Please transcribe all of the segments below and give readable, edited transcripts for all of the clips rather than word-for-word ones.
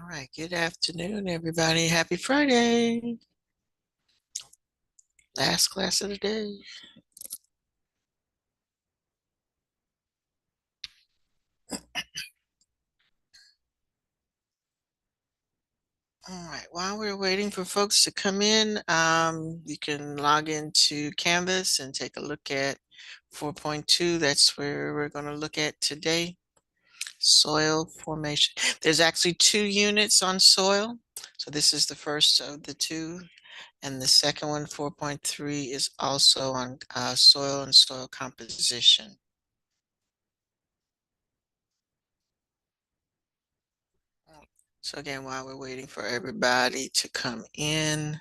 All right, good afternoon, everybody. Happy Friday. Last class of the day. All right, while we're waiting for folks to come in, you can log into Canvas and take a look at 4.2. That's where we're going to look at today. Soil formation. There's actually 2 units on soil. So this is the first of the two. And the second one, 4.3, is also on soil and soil composition. So again, while we're waiting for everybody to come in,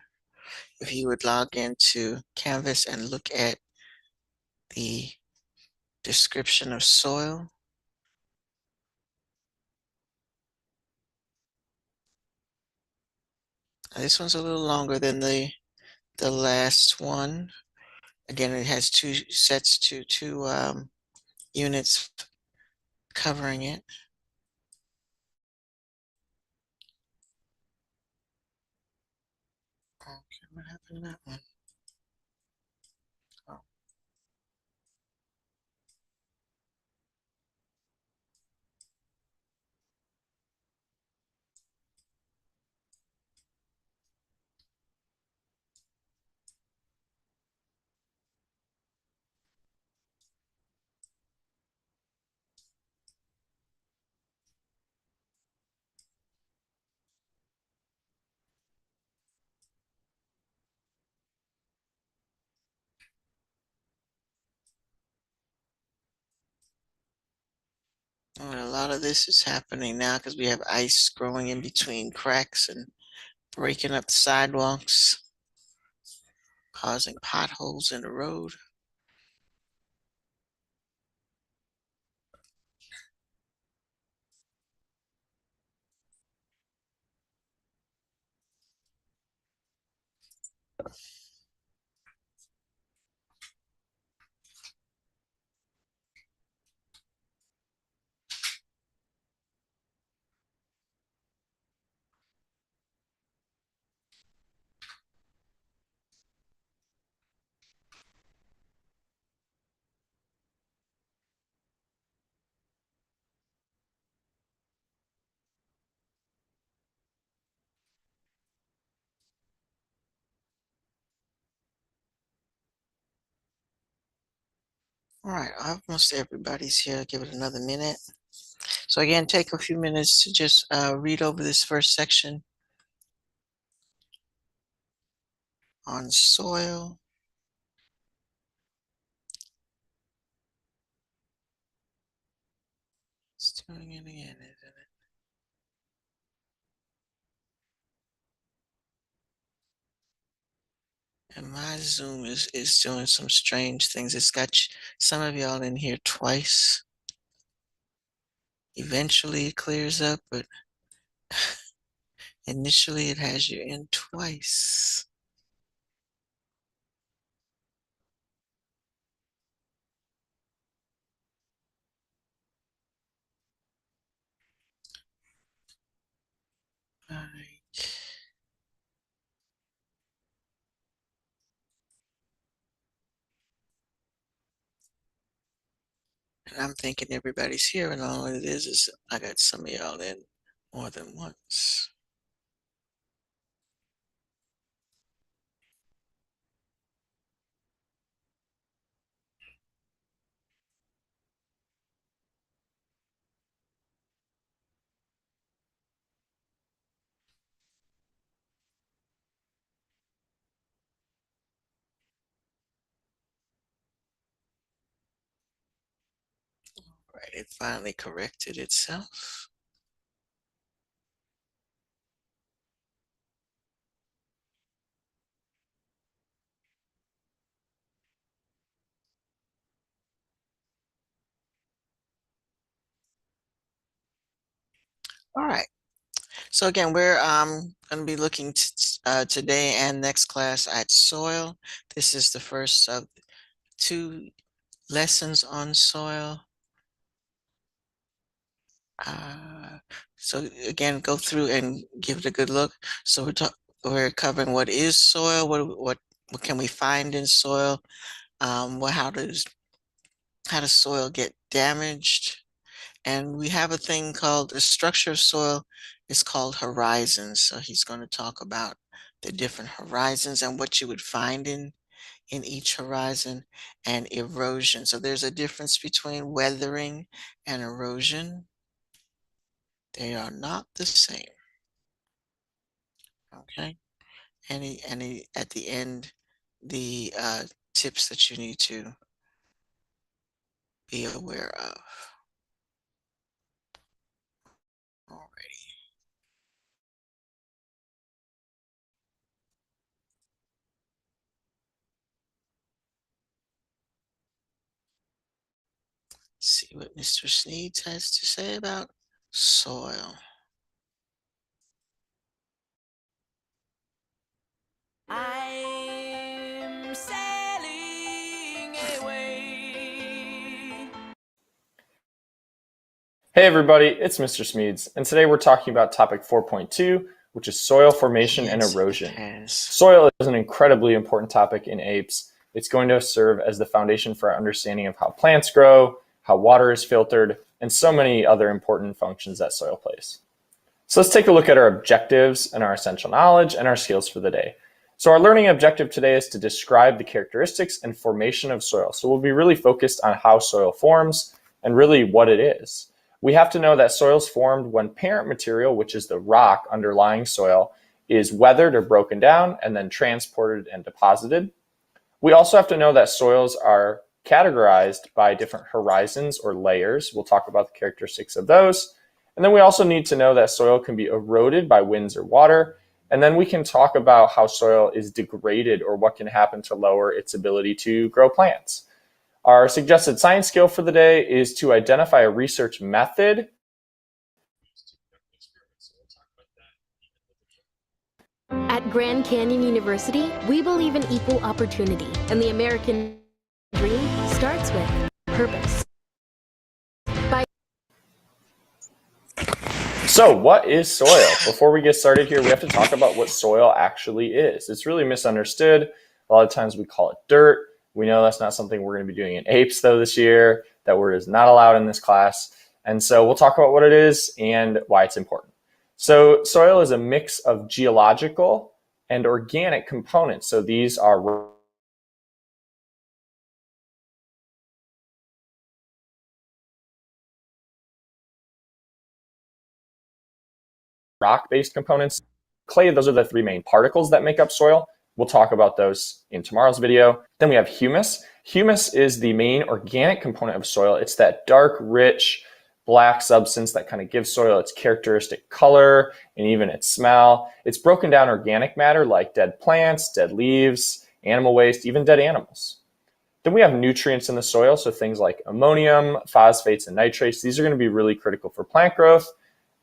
if you would log into Canvas and look at the description of soil. This one's a little longer than the last one. Again, it has two sets to two units covering it. Okay, what happened to that one? Oh. And a lot of this is happening now because we have ice growing in between cracks and breaking up the sidewalks, causing potholes in the road. All right, almost everybody's here. Give it another minute. So again, take a few minutes to just read over this first section on soil. It's doing it again, isn't it? And my Zoom is doing some strange things. It's got some of y'all in here twice. Eventually it clears up, but initially it has you in twice. All right. And I'm thinking everybody's here, and all it is I got some of y'all in more than once. Right, it finally corrected itself. All right. So again, we're going to be looking today and next class at soil. This is the first of 2 lessons on soil. So again, go through and give it a good look. So we're covering what is soil, what can we find in soil, how does soil get damaged, and we have a thing called the structure of soil. It's called horizons. So he's going to talk about the different horizons and what you would find in each horizon, and erosion. So there's a difference between weathering and erosion. They are not the same. Okay. Any at the end, the tips that you need to be aware of. Alrighty. See what Mr. Sneeds has to say about soil. I'm sailing away. Hey everybody, it's Mr. Smeeds, and today we're talking about topic 4.2, which is soil formation and Yes, it erosion. has. Soil is an incredibly important topic in APES. It's going to serve as the foundation for our understanding of how plants grow, how water is filtered, and so many other important functions that soil plays. So let's take a look at our objectives and our essential knowledge and our skills for the day. So our learning objective today is to describe the characteristics and formation of soil. So we'll be really focused on how soil forms and really what it is. We have to know that soil is formed when parent material, which is the rock underlying soil, is weathered or broken down and then transported and deposited. We also have to know that soils are categorized by different horizons or layers. We'll talk about the characteristics of those. And then we also need to know that soil can be eroded by winds or water. And then we can talk about how soil is degraded or what can happen to lower its ability to grow plants. Our suggested science skill for the day is to identify a research method. At Grand Canyon University, we believe in equal opportunity, and the American dream starts with purpose. So what is soil? Before we get started here, we have to talk about what soil actually is. It's really misunderstood. A lot of times we call it dirt. We know that's not something we're going to be doing in APES though this year. That word is not allowed in this class. And so we'll talk about what it is and why it's important. So soil is a mix of geological and organic components. So these are rock-based components. Clay, those are the three main particles that make up soil. We'll talk about those in tomorrow's video. Then we have humus. Humus is the main organic component of soil. It's that dark, rich, black substance that kind of gives soil its characteristic color and even its smell. It's broken down organic matter like dead plants, dead leaves, animal waste, even dead animals. Then we have nutrients in the soil, so things like ammonium, phosphates, and nitrates. These are going to be really critical for plant growth.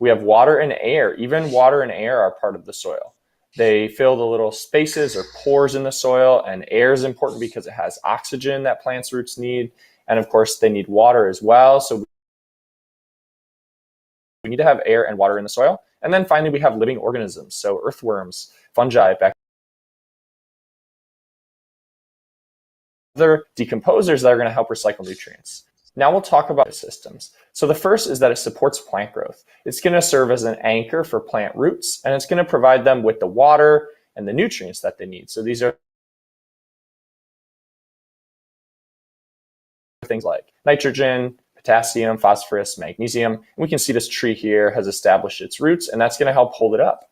We have water and air. Even water and air are part of the soil. They fill the little spaces or pores in the soil, and air is important because it has oxygen that plants' roots need. And of course, they need water as well. So we need to have air and water in the soil. And then finally, we have living organisms. So earthworms, fungi, other decomposers that are going to help recycle nutrients. Now we'll talk about systems. So the first is that it supports plant growth. It's going to serve as an anchor for plant roots, and it's going to provide them with the water and the nutrients that they need. So these are things like nitrogen, potassium, phosphorus, magnesium. And we can see this tree here has established its roots, and that's going to help hold it up.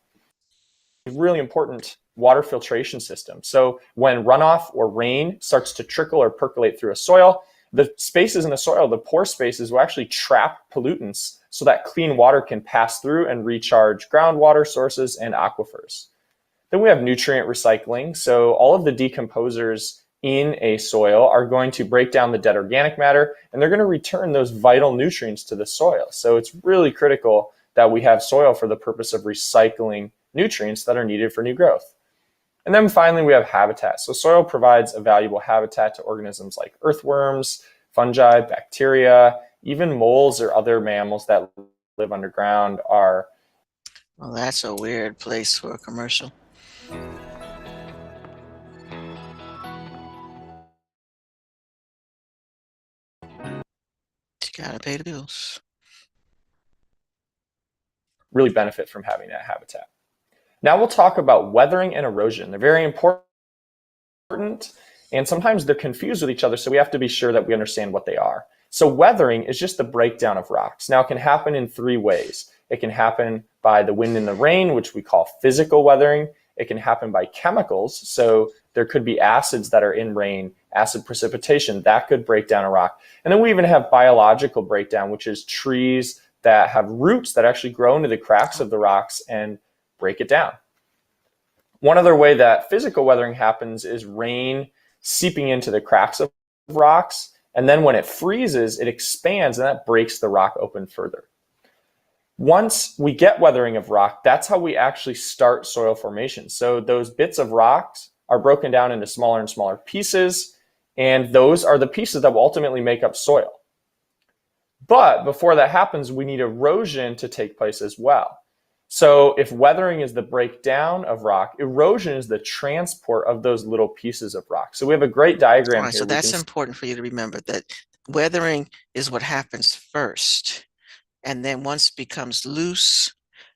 A really important water filtration system. So when runoff or rain starts to trickle or percolate through a soil, the spaces in the soil, the pore spaces, will actually trap pollutants so that clean water can pass through and recharge groundwater sources and aquifers. Then we have nutrient recycling. So all of the decomposers in a soil are going to break down the dead organic matter, and they're going to return those vital nutrients to the soil. So it's really critical that we have soil for the purpose of recycling nutrients that are needed for new growth. And then finally, we have habitat. So soil provides a valuable habitat to organisms like earthworms, fungi, bacteria, even moles or other mammals that live underground are. Well, that's a weird place for a commercial. You gotta pay the bills. Really benefit from having that habitat. Now we'll talk about weathering and erosion. They're very important, and sometimes they're confused with each other, so we have to be sure that we understand what they are. So weathering is just the breakdown of rocks. Now it can happen in three ways. It can happen by the wind and the rain, which we call physical weathering. It can happen by chemicals. So there could be acids that are in rain, acid precipitation, that could break down a rock. And then we even have biological breakdown, which is trees that have roots that actually grow into the cracks of the rocks and break it down. One other way that physical weathering happens is rain seeping into the cracks of rocks. And then when it freezes, it expands and that breaks the rock open further. Once we get weathering of rock, that's how we actually start soil formation. So those bits of rocks are broken down into smaller and smaller pieces, and those are the pieces that will ultimately make up soil. But before that happens, we need erosion to take place as well. So if weathering is the breakdown of rock, erosion is the transport of those little pieces of rock. So we have a great diagram All right, here. so that's important for you to remember, that weathering is what happens first. And then once it becomes loose,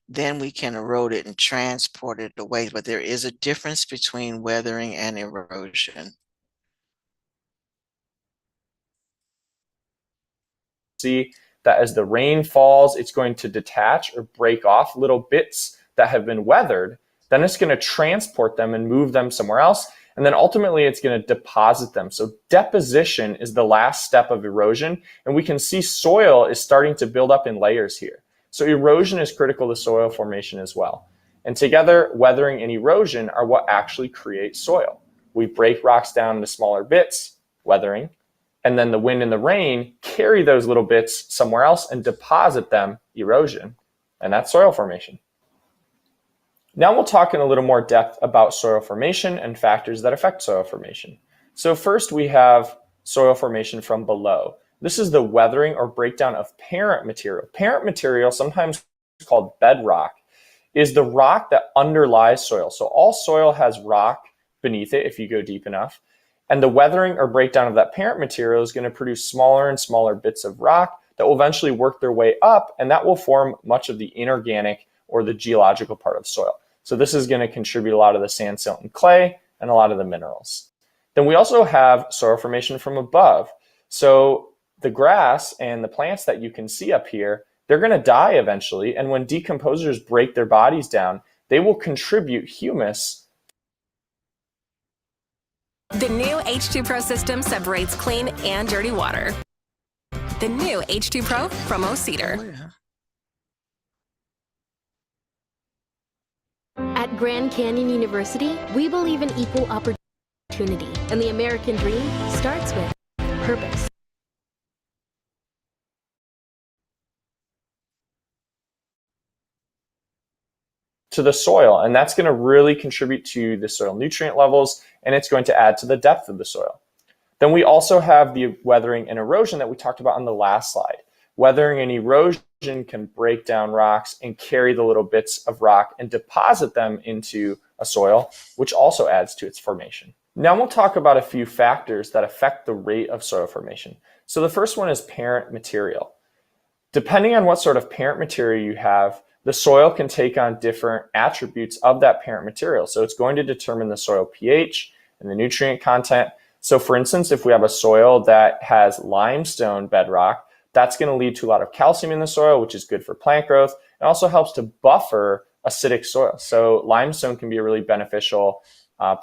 then we can erode it and transport it away. But there is a difference between weathering and erosion. See that as the rain falls, it's going to detach or break off little bits that have been weathered. Then it's going to transport them and move them somewhere else. And then ultimately it's going to deposit them. So deposition is the last step of erosion. And we can see soil is starting to build up in layers here. So erosion is critical to soil formation as well. And together, weathering and erosion are what actually create soil. We break rocks down into smaller bits, weathering, and then the wind and the rain carry those little bits somewhere else and deposit them, erosion, and that's soil formation. Now we'll talk in a little more depth about soil formation and factors that affect soil formation. So first we have soil formation from below. This is the weathering or breakdown of parent material. Parent material, sometimes called bedrock, is the rock that underlies soil. So all soil has rock beneath it if you go deep enough. And the weathering or breakdown of that parent material is going to produce smaller and smaller bits of rock that will eventually work their way up, and that will form much of the inorganic or the geological part of soil. So this is going to contribute a lot of the sand, silt, and clay, and a lot of the minerals. Then we also have soil formation from above. So the grass and the plants that you can see up here, they're going to die eventually, and when decomposers break their bodies down, they will contribute humus. The new H2 Pro system separates clean and dirty water. The new H2 Pro from O Cedar. Oh, yeah. At Grand Canyon University, we believe in equal opportunity, and the American dream starts with purpose. To the soil, and that's going to really contribute to the soil nutrient levels, and it's going to add to the depth of the soil. Then we also have the weathering and erosion that we talked about on the last slide. Weathering and erosion can break down rocks and carry the little bits of rock and deposit them into a soil, which also adds to its formation. Now we'll talk about a few factors that affect the rate of soil formation. So the first one is parent material. Depending on what sort of parent material you have, the soil can take on different attributes of that parent material. So it's going to determine the soil pH and the nutrient content. So for instance, if we have a soil that has limestone bedrock, that's going to lead to a lot of calcium in the soil, which is good for plant growth. It also helps to buffer acidic soil. So limestone can be a really beneficial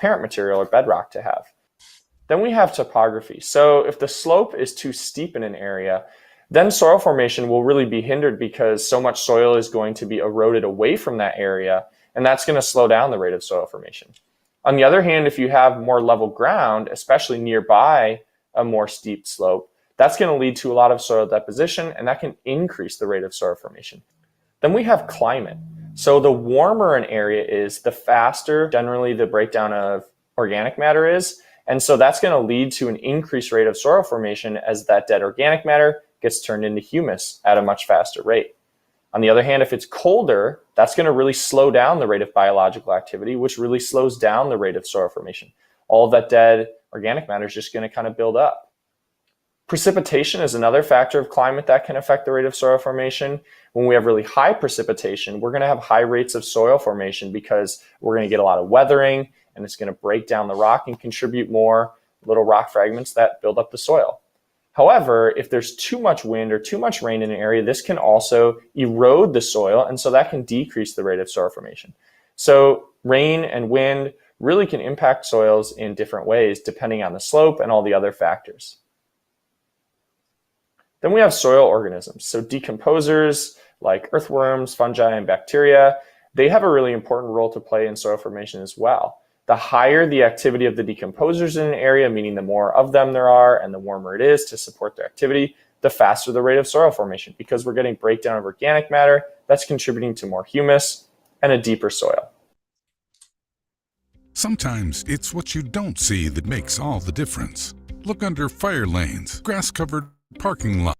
parent material or bedrock to have. Then we have topography. So if the slope is too steep in an area, then soil formation will really be hindered because so much soil is going to be eroded away from that area, and that's going to slow down the rate of soil formation. On the other hand, if you have more level ground, especially nearby a more steep slope, that's going to lead to a lot of soil deposition, and that can increase the rate of soil formation. Then we have climate. So the warmer an area is, the faster generally the breakdown of organic matter is, and so that's going to lead to an increased rate of soil formation as that dead organic matter gets turned into humus at a much faster rate. On the other hand, if it's colder, that's going to really slow down the rate of biological activity, which really slows down the rate of soil formation. All of that dead organic matter is just going to kind of build up. Precipitation is another factor of climate that can affect the rate of soil formation. When we have really high precipitation, we're going to have high rates of soil formation because we're going to get a lot of weathering, and it's going to break down the rock and contribute more little rock fragments that build up the soil. However, if there's too much wind or too much rain in an area, this can also erode the soil, and so that can decrease the rate of soil formation. So rain and wind really can impact soils in different ways depending on the slope and all the other factors. Then we have soil organisms. So decomposers like earthworms, fungi, and bacteria, they have a really important role to play in soil formation as well. The higher the activity of the decomposers in an area, meaning the more of them there are and the warmer it is to support their activity, the faster the rate of soil formation, because we're getting breakdown of organic matter that's contributing to more humus and a deeper soil. Sometimes it's what you don't see that makes all the difference. Look under fire lanes, grass-covered parking lots.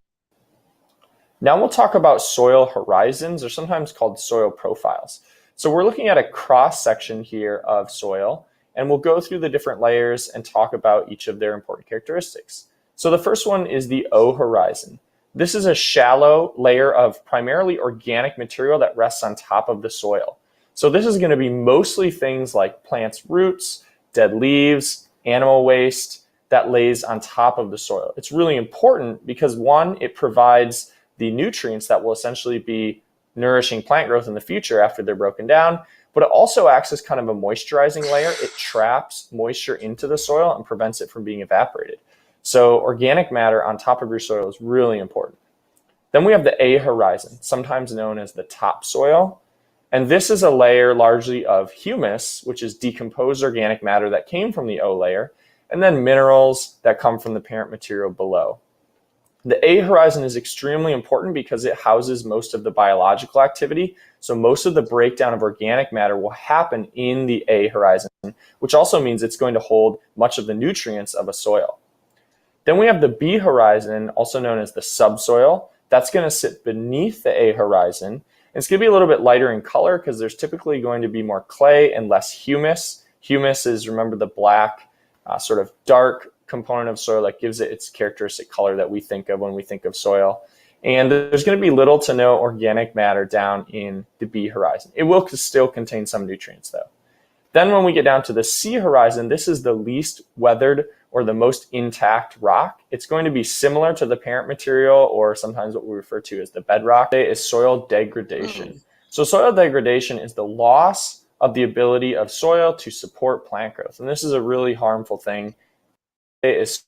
Now we'll talk about soil horizons, or sometimes called soil profiles. So we're looking at a cross section here of soil, and we'll go through the different layers and talk about each of their important characteristics. So the first one is the O horizon. This is a shallow layer of primarily organic material that rests on top of the soil. So this is going to be mostly things like plants' roots, dead leaves, animal waste that lays on top of the soil. It's really important because, one, it provides the nutrients that will essentially be nourishing plant growth in the future after they're broken down, but it also acts as kind of a moisturizing layer. It traps moisture into the soil and prevents it from being evaporated. So organic matter on top of your soil is really important. Then we have the A horizon, sometimes known as the topsoil. And this is a layer largely of humus, which is decomposed organic matter that came from the O layer, and then minerals that come from the parent material below. The A horizon is extremely important because it houses most of the biological activity. So most of the breakdown of organic matter will happen in the A horizon, which also means it's going to hold much of the nutrients of a soil. Then we have the B horizon, also known as the subsoil. That's going to sit beneath the A horizon. And it's going to be a little bit lighter in color because there's typically going to be more clay and less humus. Humus is, remember, the black, sort of dark component of soil that gives it its characteristic color that we think of when we think of soil. And there's going to be little to no organic matter down in the B horizon. It will still contain some nutrients though. Then when we get down to the C horizon, this is the least weathered or the most intact rock. It's going to be similar to the parent material, or sometimes what we refer to as the bedrock. Is soil degradation. So soil degradation is the loss of the ability of soil to support plant growth. And this is a really harmful thing. Is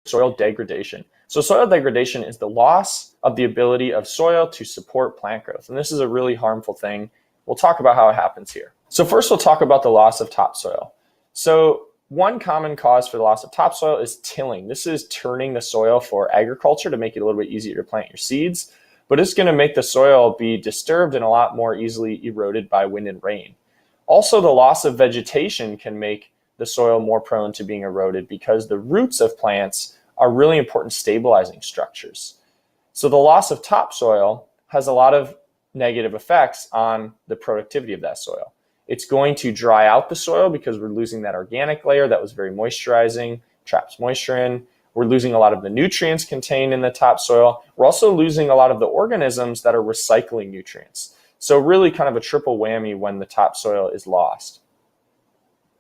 soil degradation. So soil degradation is the loss of the ability of soil to support plant growth. And this is a really harmful thing. We'll talk about how it happens here. So first we'll talk about the loss of topsoil. So one common cause for the loss of topsoil is tilling. This is turning the soil for agriculture to make it a little bit easier to plant your seeds, but it's going to make the soil be disturbed and a lot more easily eroded by wind and rain. Also, the loss of vegetation can make the soil more prone to being eroded because the roots of plants are really important stabilizing structures. So the loss of topsoil has a lot of negative effects on the productivity of that soil. It's going to dry out the soil because we're losing that organic layer that was very moisturizing, traps moisture in. We're losing a lot of the nutrients contained in the topsoil. We're also losing a lot of the organisms that are recycling nutrients. So really kind of a triple whammy when the topsoil is lost.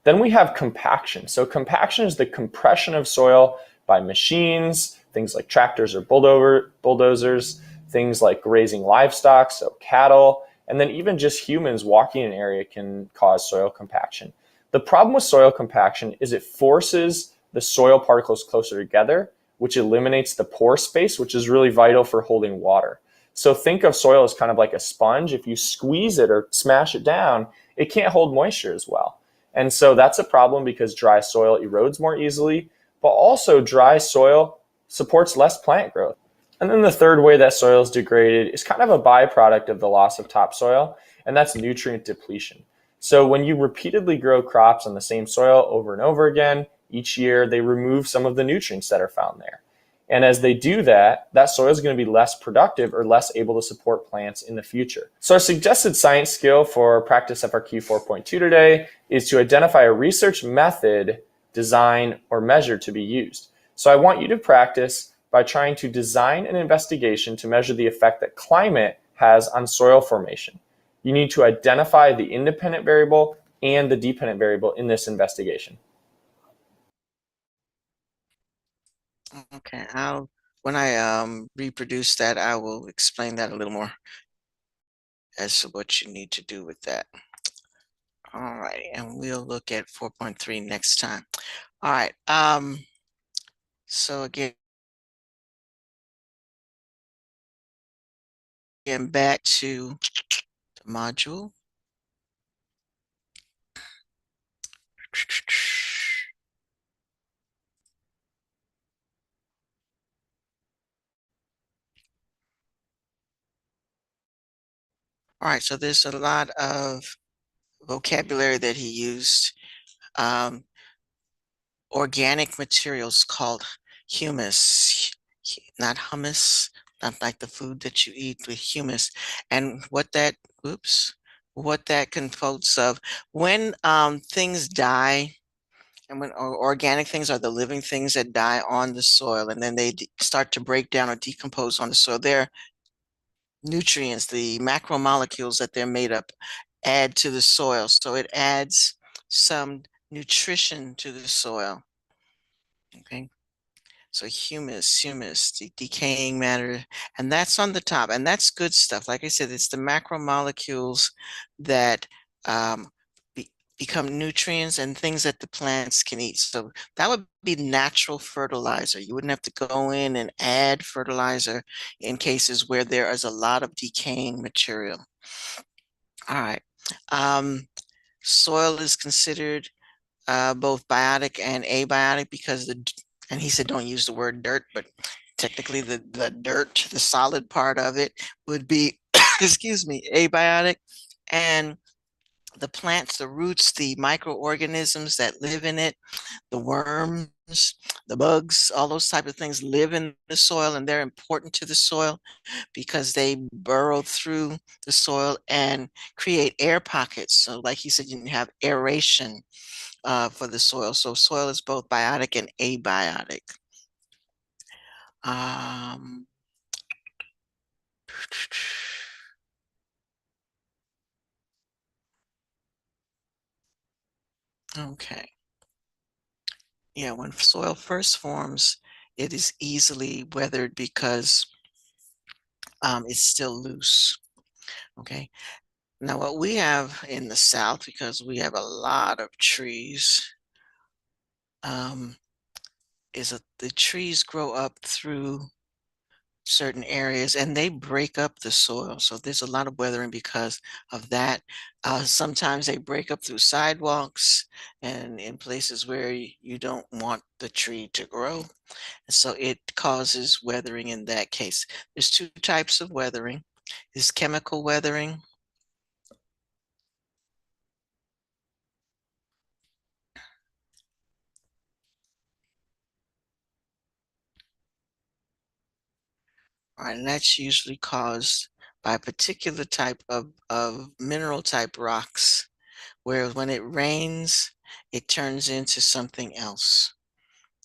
Then we have compaction. So compaction is the compression of soil by machines, things like tractors or bulldozers, things like grazing livestock, so cattle, and then even just humans walking in an area can cause soil compaction. The problem with soil compaction is it forces the soil particles closer together, which eliminates the pore space, which is really vital for holding water. So think of soil as kind of like a sponge. If you squeeze it or smash it down, it can't hold moisture as well. And so that's a problem because dry soil erodes more easily, but also dry soil supports less plant growth. And then the third way that soil is degraded is kind of a byproduct of the loss of topsoil, and that's nutrient depletion. So when you repeatedly grow crops on the same soil over and over again, each year they remove some of the nutrients that are found there. And as they do that, that soil is going to be less productive or less able to support plants in the future. So our suggested science skill for practice FRQ 4.2 today is to identify a research method, design, or measure to be used. So I want you to practice by trying to design an investigation to measure the effect that climate has on soil formation. You need to identify the independent variable and the dependent variable in this investigation. Okay, when I reproduce that, I will explain that a little more as to what you need to do with that. All right, and we'll look at 4.3 next time. All right, so again back to the module. All right, so there's a lot of vocabulary that he used. Organic materials called humus, not hummus, not like the food that you eat, with humus. And what that, what that composed of, when things die, and when organic things are the living things that die on the soil, and then they start to break down or decompose on the soil, their nutrients, the macromolecules that they're made up, add to the soil. So it adds some nutrition to the soil. Okay. So humus, decaying matter, and that's on the top, and that's good stuff. Like I said, it's the macromolecules that become nutrients and things that the plants can eat. So that would be natural fertilizer. You wouldn't have to go in and add fertilizer in cases where there is a lot of decaying material. All right. Soil is considered both biotic and abiotic because and he said don't use the word dirt, but technically the dirt, the solid part of it would be, excuse me, abiotic. And the plants, the roots, the microorganisms that live in it, the worms, the bugs, all those type of things live in the soil, and they're important to the soil because they burrow through the soil and create air pockets. So like he said, you can have aeration for the soil. So soil is both biotic and abiotic. Okay. Yeah, when soil first forms, it is easily weathered because it's still loose. Okay. Now, what we have in the South, because we have a lot of trees, is that the trees grow up through certain areas and they break up the soil. So there's a lot of weathering because of that. Sometimes they break up through sidewalks and in places where you don't want the tree to grow. And so it causes weathering in that case. There's two types of weathering. There's chemical weathering. All right, and that's usually caused by a particular type of mineral type rocks, where when it rains, it turns into something else.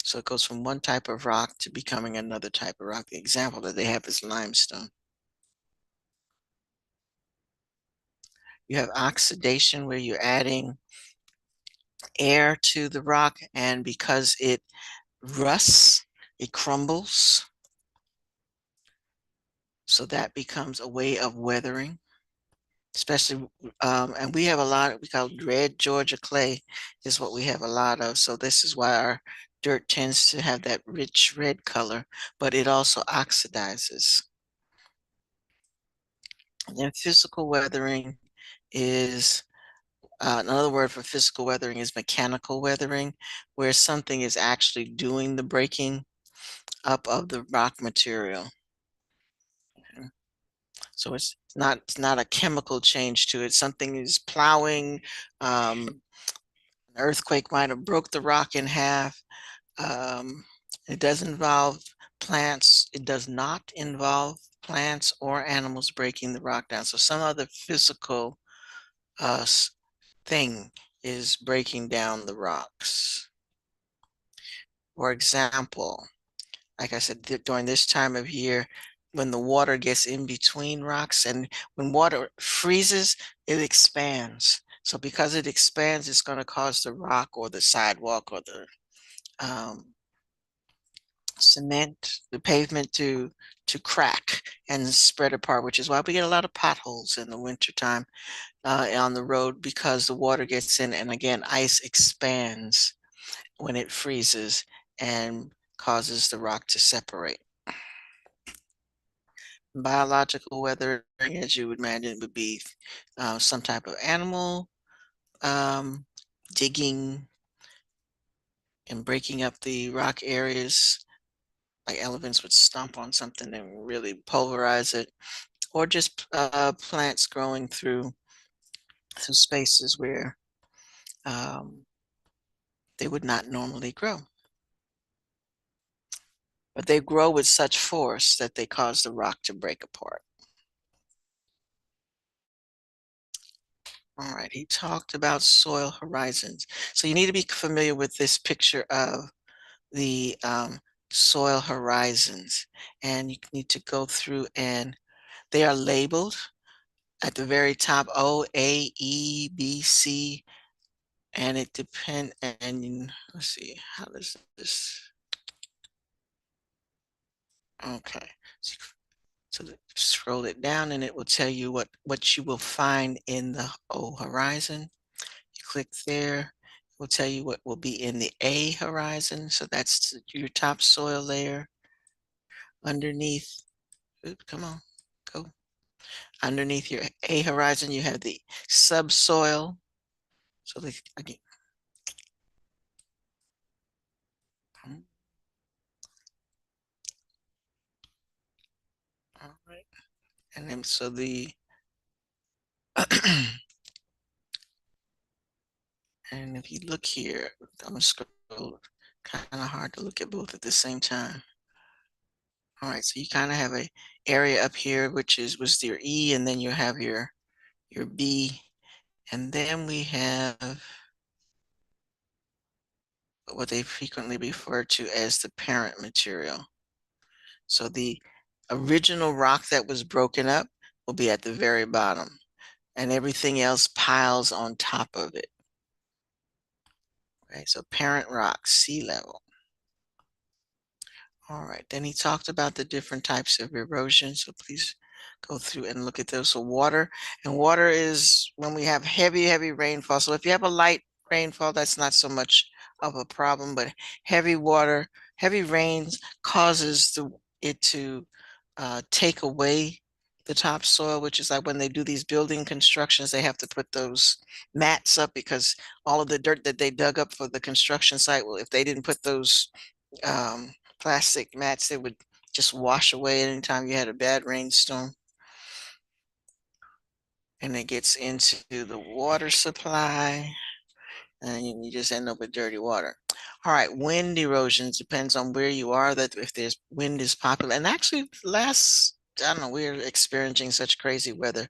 So it goes from one type of rock to becoming another type of rock. The example that they have is limestone. You have oxidation where you're adding air to the rock, and because it rusts, it crumbles. So that becomes a way of weathering, especially, and we have a lot, we call red Georgia clay is what we have a lot of. So this is why our dirt tends to have that rich red color, but it also oxidizes. And then physical weathering is, another word for physical weathering is mechanical weathering, where something is actually doing the breaking up of the rock material. Okay. So it's not a chemical change to it. Something is plowing. An earthquake might have broke the rock in half. It does involve plants. It does not involve plants or animals breaking the rock down. So some other physical thing is breaking down the rocks. For example, like I said, during this time of year, when the water gets in between rocks and when water freezes, it expands. So because it expands, it's going to cause the rock or the sidewalk or the cement, the pavement to crack and spread apart, which is why we get a lot of potholes in the wintertime on the road because the water gets in. And again, ice expands when it freezes and causes the rock to separate. Biological weathering, as you would imagine, would be some type of animal digging and breaking up the rock areas, like elephants would stomp on something and really pulverize it, or just plants growing through spaces where they would not normally grow. But they grow with such force that they cause the rock to break apart. All right, he talked about soil horizons. So you need to be familiar with this picture of the soil horizons. And you need to go through and they are labeled at the very top, O, A, E, B, C, and it depends, and let's see, how does this, okay. So scroll it down and it will tell you what you will find in the O horizon. You click there, it will tell you what will be in the A horizon. So that's your topsoil layer. Underneath, come on, go. Underneath your A horizon, you have the subsoil. So again, all right. And then so the and if you look here, I'm gonna scroll, kind of hard to look at both at the same time. All right, so you kind of have a area up here, which was your E, and then you have your B, and then we have what they frequently refer to as the parent material. So the original rock that was broken up will be at the very bottom, and everything else piles on top of it. Okay, so parent rock, sea level. All right, then he talked about the different types of erosion. So please go through and look at those. So water, and water is when we have heavy, heavy rainfall. So if you have a light rainfall, that's not so much of a problem, but heavy water, heavy rains causes it to take away the topsoil, which is like when they do these building constructions, they have to put those mats up because all of the dirt that they dug up for the construction site, well, if they didn't put those plastic mats, they would just wash away anytime you had a bad rainstorm. And it gets into the water supply, and you just end up with dirty water. All right, wind erosion depends on where you are, that if there's wind is popular. And actually last, I don't know, we're experiencing such crazy weather.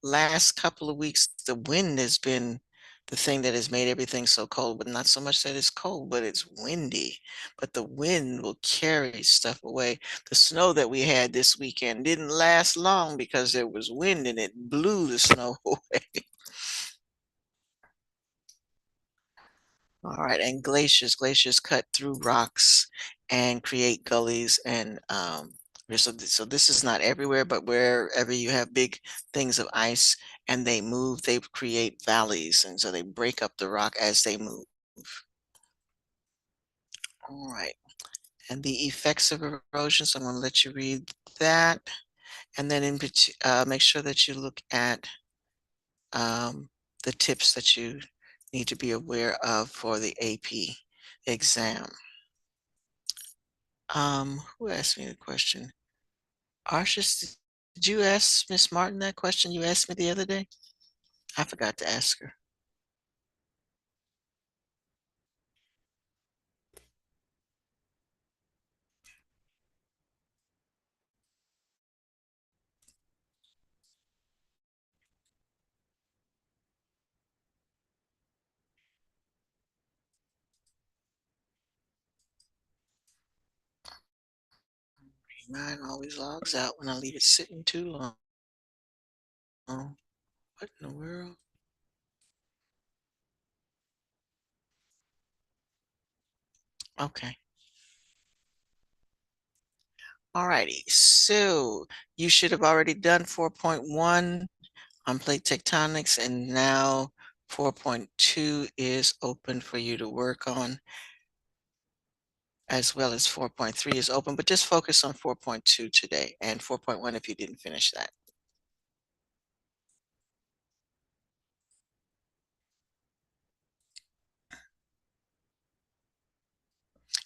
Last couple of weeks, the wind has been the thing that has made everything so cold, but not so much that it's cold, but it's windy. But the wind will carry stuff away. The snow that we had this weekend didn't last long because there was wind and it blew the snow away. All right, and glaciers cut through rocks and create gullies and so this is not everywhere, but wherever you have big things of ice and they move, they create valleys, and so they break up the rock as they move. All right, and the effects of erosion, so I'm going to let you read that, and then make sure that you look at the tips that you need to be aware of for the AP exam. Who asked me the question? Arshis, did you ask Miss Martin that question you asked me the other day? I forgot to ask her. Mine always logs out when I leave it sitting too long. Oh, what in the world? Okay. Alrighty, so you should have already done 4.1 on plate tectonics, and now 4.2 is open for you to work on, as well as 4.3 is open, but just focus on 4.2 today and 4.1 if you didn't finish that.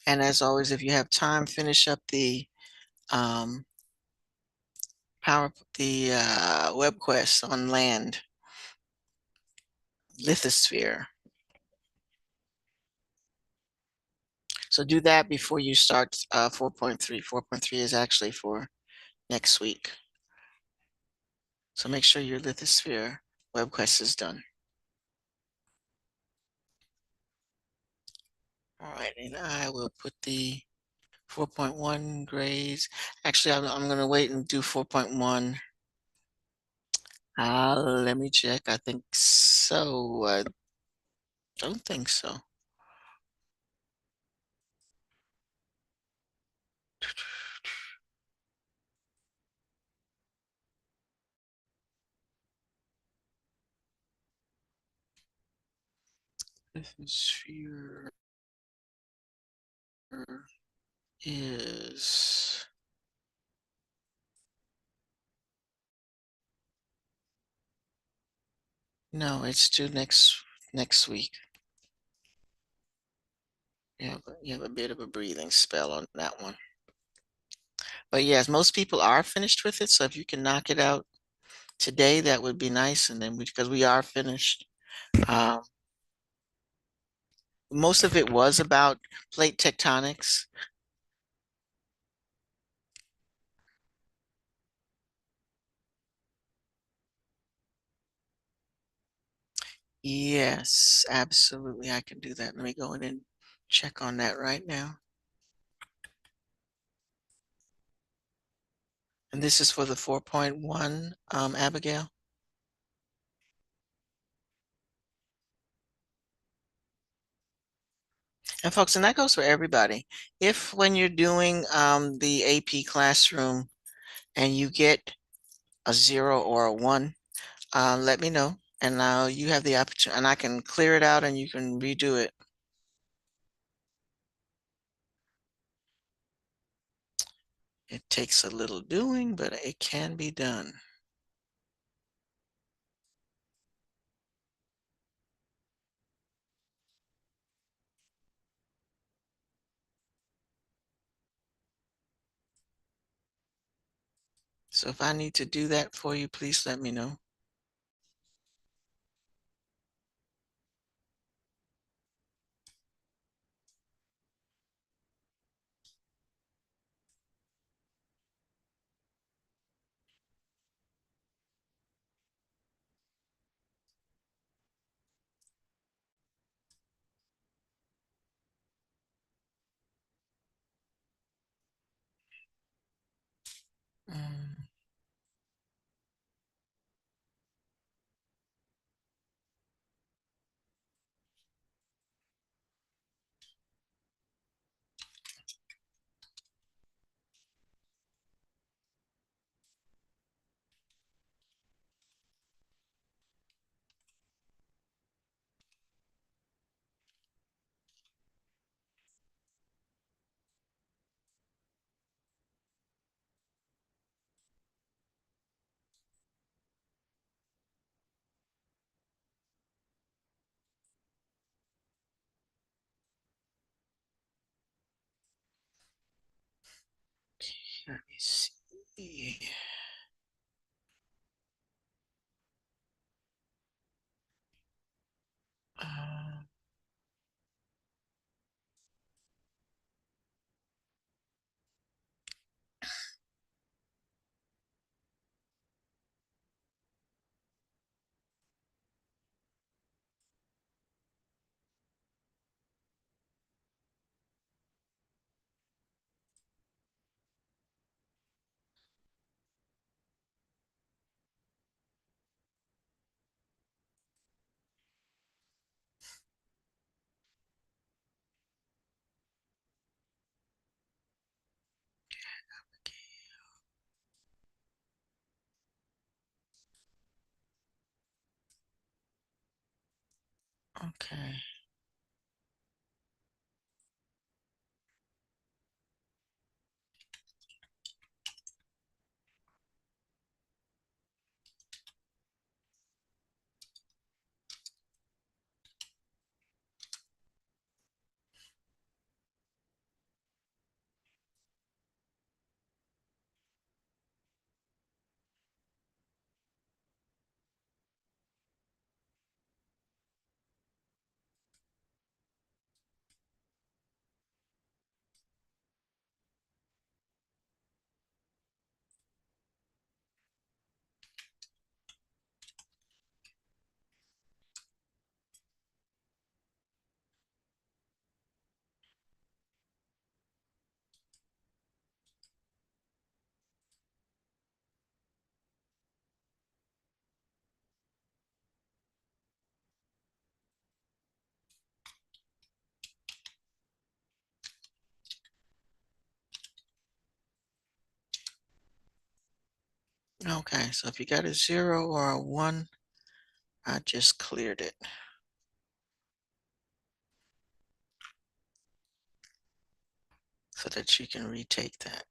And as always, if you have time, finish up the um, web quest on land, lithosphere. So do that before you start 4.3. 4.3 is actually for next week. So make sure your lithosphere web quest is done. All right, and I will put the 4.1 grades. Actually, I'm going to wait and do 4.1. Let me check. I think so. I don't think so. Lithosphere is no, it's due next week. You have a bit of a breathing spell on that one. But yes, most people are finished with it. So if you can knock it out today, that would be nice. And then because we are finished. Most of it was about plate tectonics. Yes, absolutely. I can do that. Let me go in and check on that right now. And this is for the 4.1, Abigail. And folks, and that goes for everybody. If when you're doing the AP classroom and you get a 0 or a 1, let me know. And now you have the opportunity, and I can clear it out and you can redo it. It takes a little doing, but it can be done. So if I need to do that for you, please let me know. Mm. Let me see. Uh, Okay. Okay, so if you got a 0 or a 1, I just cleared it. So that you can retake that.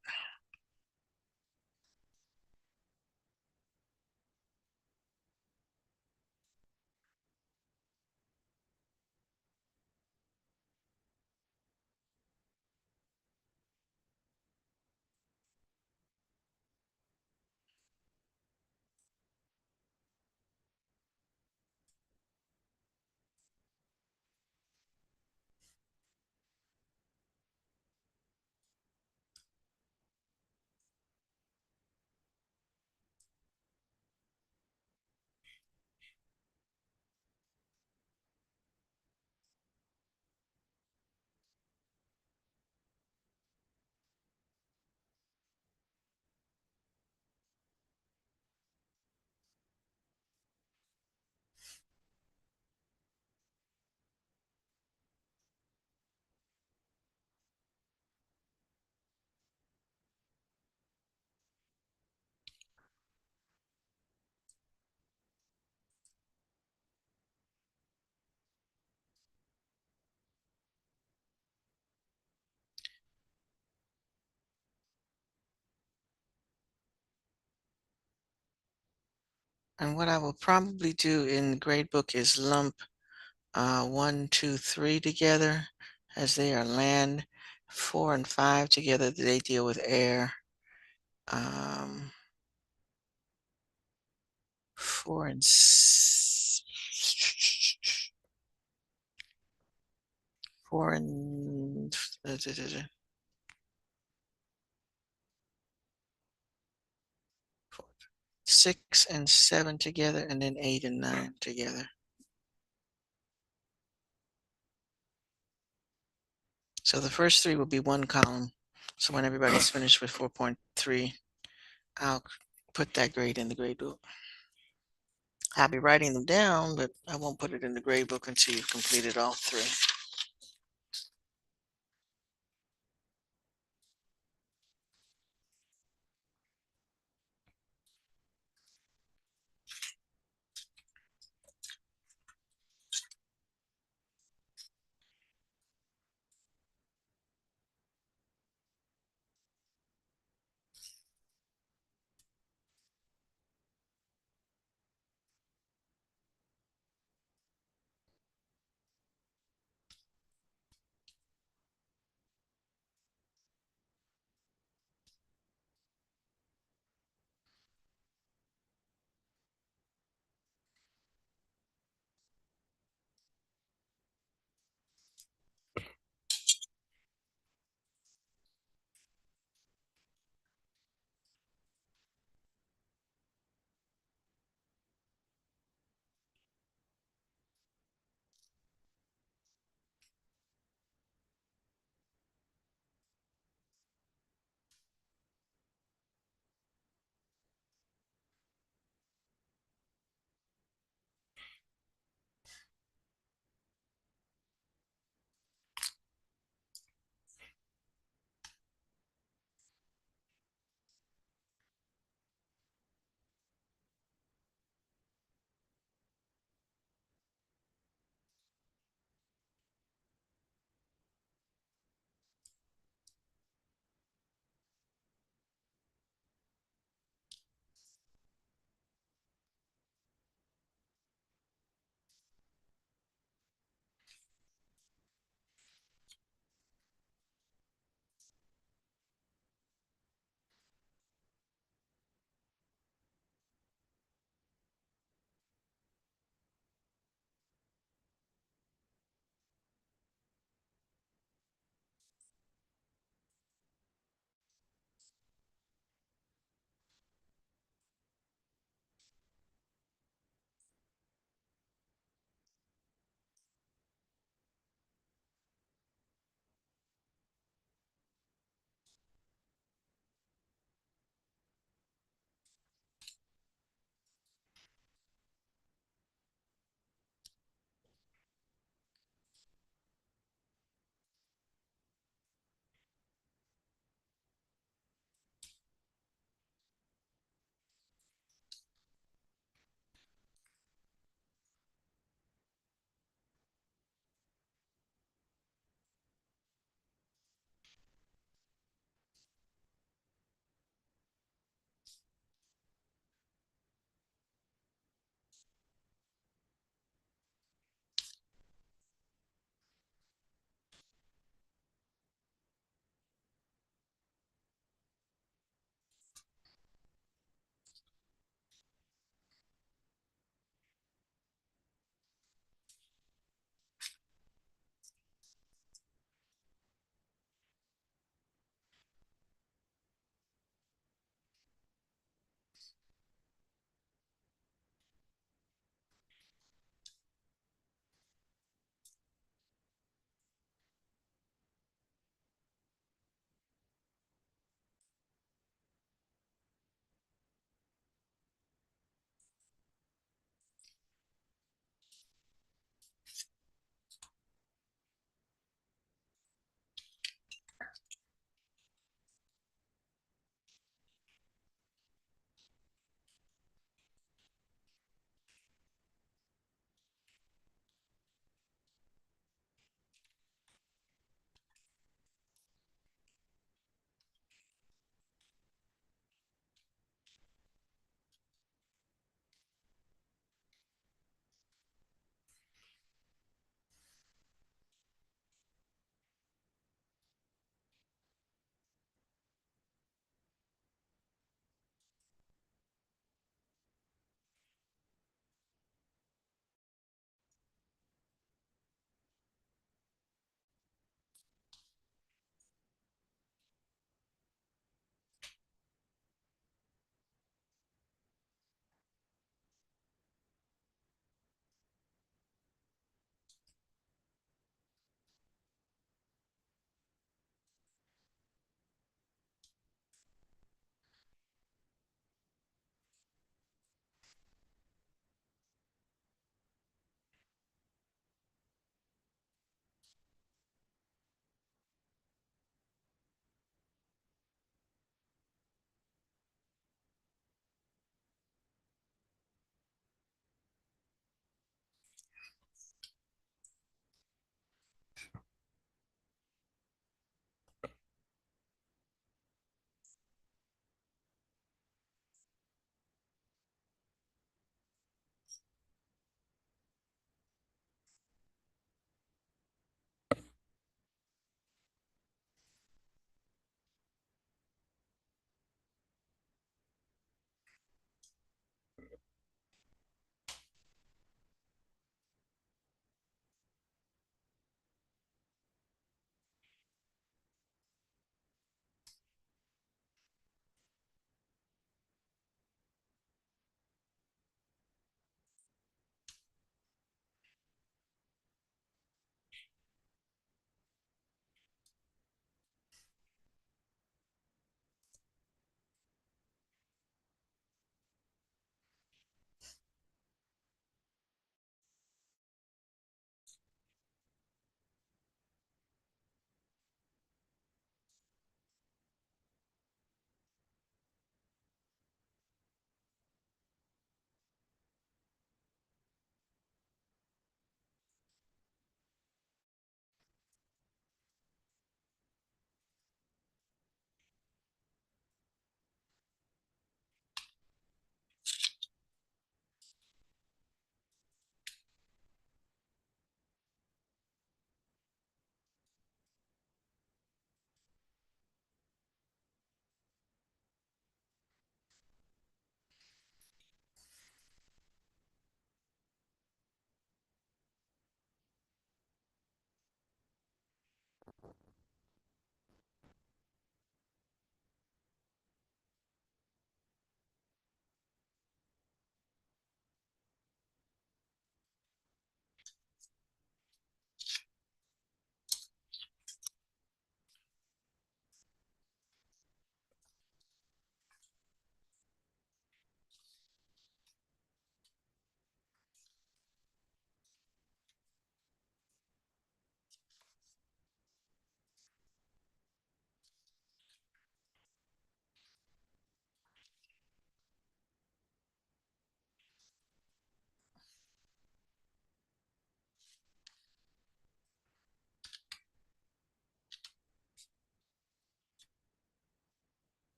And what I will probably do in the gradebook is lump 1, 2, 3 together as they are land. 4 and 5 together, they deal with air. 4 and 4 and 6 and 7 together, and then 8 and 9 together. So the first 3 will be one column. So when everybody's finished with 4.3, I'll put that grade in the grade book. I'll be writing them down, but I won't put it in the grade book until you've completed all 3.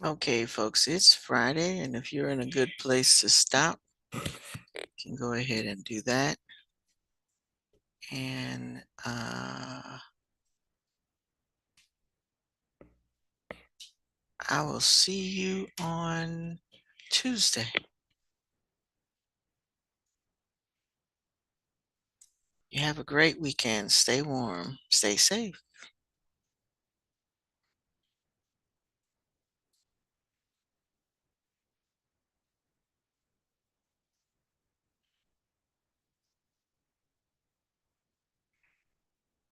Okay, folks, it's Friday, and if you're in a good place to stop, you can go ahead and do that. And I will see you on Tuesday. You have a great weekend. Stay warm, stay safe.